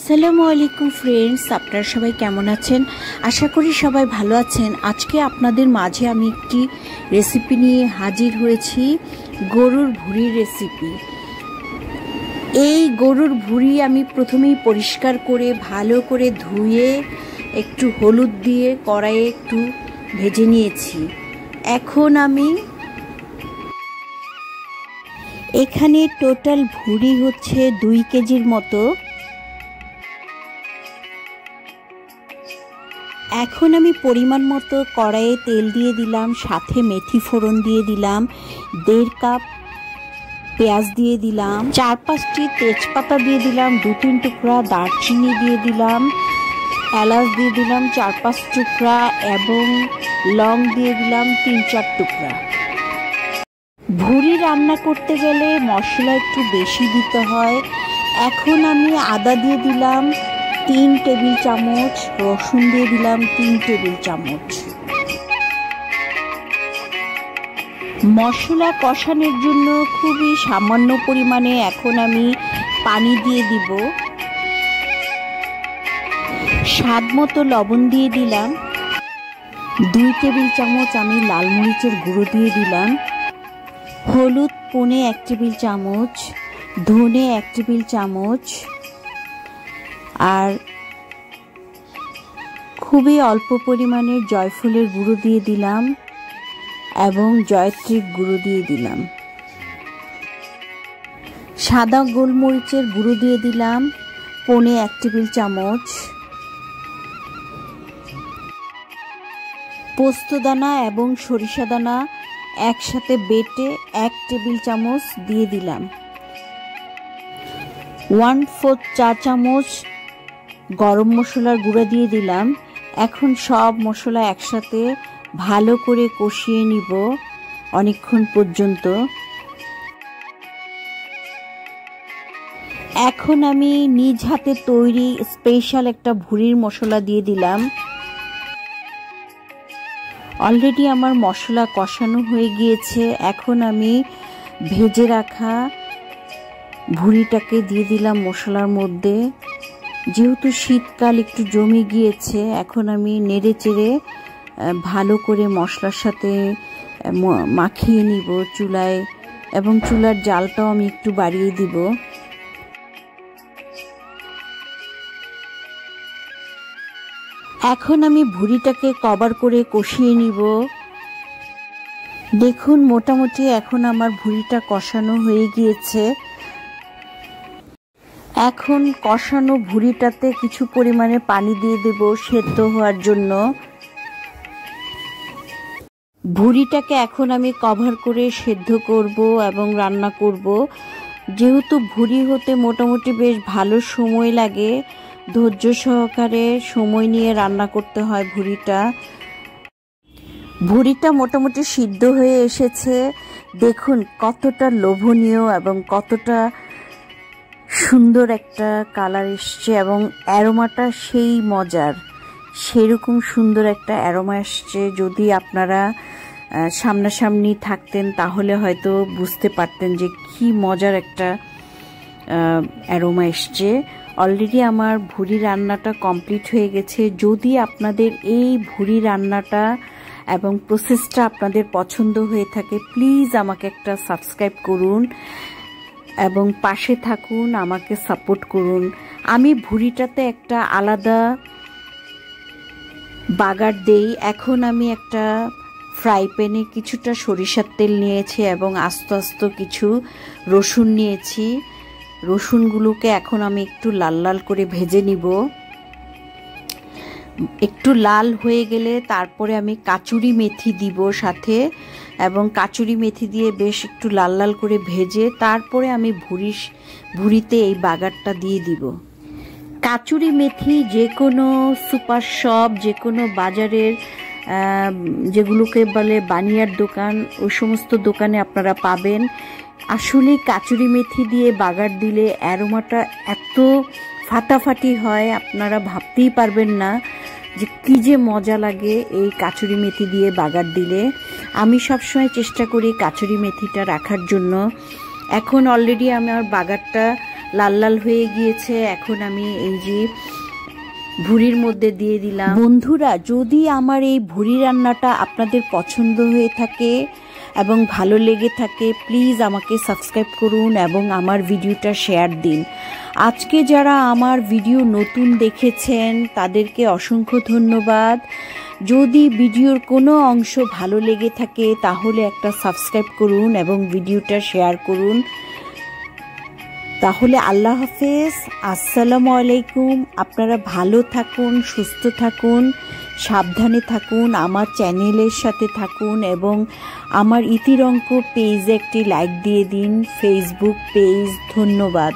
আসসালামু আলাইকুম ফ্রেন্ডস, আপনারা সবাই কেমন আছেন? আশা করি সবাই ভালো আছেন। আজকে আপনাদের মাঝে আমি একটি রেসিপি নিয়ে হাজির হয়েছি, গরুর ভুঁড়ির রেসিপি। এই গরুর ভুঁড়ি আমি প্রথমেই পরিষ্কার করে ভালো করে ধুয়ে একটু হলুদ দিয়ে কড়াইয়ে একটু ভেজে নিয়েছি। এখন আমি এখানে টোটাল ভুঁড়ি হচ্ছে 2 কেজির মতো। এখন আমি পরিমাণ মতো কড়াইয়ে তেল দিয়ে দিলাম, সাথে মেথি ফোড়ন দিয়ে দিলাম, 1.5 কাপ পেঁয়াজ দিয়ে দিলাম, 4-5টি তেজপাতা দিয়ে দিলাম, 2-3 টুকরা দারচিনি দিয়ে দিলাম, এলাচ দিয়ে দিলাম 4-5 টুকরা এবং লং দিয়ে দিলাম 3-4 টুকরা। ভুঁড়ি রান্না করতে গেলে মশলা একটু বেশি দিতে হয়। এখন আমি আদা দিয়ে দিলাম 3 টেবিল চামচ, রসুন দিয়ে দিলাম 3 টেবিল চামচ। মশলা কষানোর জন্য খুবই সামান্য পরিমাণে এখন আমি পানি দিয়ে দিব। স্বাদ মতো লবণ দিয়ে দিলাম, 2 টেবিল চামচ আমি লাল মরিচের গুঁড়ো দিয়ে দিলাম, হলুদ 1 টেবিল চামচ, ধনে 1 টেবিল চামচ, আর খুবই অল্প পরিমাণে জয়ফলের গুঁড়ো দিয়ে দিলাম এবং জয়ত্রীর গুঁড়ো দিয়ে দিলাম। সাদা গোলমরিচের গুঁড়ো দিয়ে দিলাম 1 টেবিল চামচ, পোস্তদানা এবং সরিষা দানা একসাথে বেটে 1 টেবিল চামচ দিয়ে দিলাম, 1/4 চা চামচ গরম মশলার গুঁড়া দিয়ে দিলাম। এখন সব মশলা একসাথে ভালো করে কষিয়ে নিব অনেকক্ষণ পর্যন্ত। এখন আমি নিজ হাতে তৈরি স্পেশাল একটা ভুঁড়ির মশলা দিয়ে দিলাম। অলরেডি আমার মশলা কষানো হয়ে গিয়েছে। এখন আমি ভেজে রাখা ভুঁড়িটাকে দিয়ে দিলাম মশলার মধ্যে। যেহেতু শীতকাল একটু জমে গিয়েছে, এখন আমি নেড়ে চেড়ে ভালো করে মশলার সাথে মাখিয়ে নিব চুলায়, এবং চুলার জালটাও আমি একটু বাড়িয়ে দিব। এখন আমি ভুঁড়িটাকে কভার করে কষিয়ে নিব। দেখুন মোটামুটি এখন আমার ভুঁড়িটা কষানো হয়ে গিয়েছে। এখন কষানো ভুঁড়িটাতে কিছু পরিমাণে পানি দিয়ে দেব সেদ্ধ হওয়ার জন্য। ভুঁড়িটাকে এখন আমি কভার করে সেদ্ধ করব এবং রান্না করব। যেহেতু ভুঁড়ি হতে মোটামুটি বেশ ভালো সময় লাগে, ধৈর্য সহকারে সময় নিয়ে রান্না করতে হয় ভুঁড়িটা মোটামুটি সিদ্ধ হয়ে এসেছে। দেখুন কতটা লোভনীয় এবং কতটা সুন্দর একটা কালার এসছে, এবং অ্যারোমাটা সেই মজার, সেরকম সুন্দর একটা অ্যারোমা এসছে। যদি আপনারা সামনাসামনি থাকতেন তাহলে হয়তো বুঝতে পারতেন যে কি মজার একটা অ্যারোমা এসছে। অলরেডি আমার ভুঁড়ি রান্নাটা কমপ্লিট হয়ে গেছে। যদি আপনাদের এই ভুঁড়ি রান্নাটা এবং প্রসেসটা আপনাদের পছন্দ হয়ে থাকে, প্লিজ আমাকে একটা সাবস্ক্রাইব করুন এবং পাশে থাকুন, আমাকে সাপোর্ট করুন। আমি ভুঁড়িটাতে একটা আলাদা বাগার দেই। এখন আমি একটা ফ্রাই প্যানে কিছুটা সরিষার তেল নিয়েছি এবং আস্ত আস্ত কিছু রসুন নিয়েছি। রসুনগুলোকে এখন আমি একটু লাল লাল করে ভেজে নিব। একটু লাল হয়ে গেলে তারপরে আমি কাচুরি মেথি দিব সাথে, এবং কাচুরি মেথি দিয়ে বেশ একটু লাল লাল করে ভেজে তারপরে আমি ভুঁড়িতে এই বাগারটা দিয়ে দিব। কাচুরি মেথি যে কোনো সুপার শপ, যে কোনো বাজারের যেগুলোকে বলে বানিয়ার দোকান, ওই সমস্ত দোকানে আপনারা পাবেন। আসলে কাচুরি মেথি দিয়ে বাগার দিলে অ্যারোমাটা এত ফাটাফাটি হয়, আপনারা ভাবতেই পারবেন না যে কী যে মজা লাগে এই কাচুরি মেথি দিয়ে বাগার দিলে। আমি সবসময় চেষ্টা করি কাচুরি মেথিটা রাখার জন্য। এখন অলরেডি আমার বাগারটা লাল লাল হয়ে গিয়েছে। এখন আমি এই যে ভুড়ির মধ্যে দিয়ে দিলাম। বন্ধুরা, যদি আমার এই ভুড়ি রান্নাটা আপনাদের পছন্দ হয়ে থাকে এবং ভালো লেগে থাকে, প্লিজ আমাকে সাবস্ক্রাইব করুন এবং আমার ভিডিওটা শেয়ার দিন। আজকে যারা আমার ভিডিও নতুন দেখেছেন তাদেরকে অসংখ্য ধন্যবাদ। যদি ভিডিওর কোনো অংশ ভালো লেগে থাকে তাহলে একটা সাবস্ক্রাইব করুন এবং ভিডিওটা শেয়ার করুন। তাহলে আল্লাহ হাফেজ, আসসালামু আলাইকুম। আপনারা ভালো থাকুন, সুস্থ থাকুন, সাবধানে থাকুন, আমার চ্যানেলের সাথে থাকুন এবং আমার ইতিরঙ্ক পেজে একটি লাইক দিয়ে দিন, ফেসবুক পেজ। ধন্যবাদ।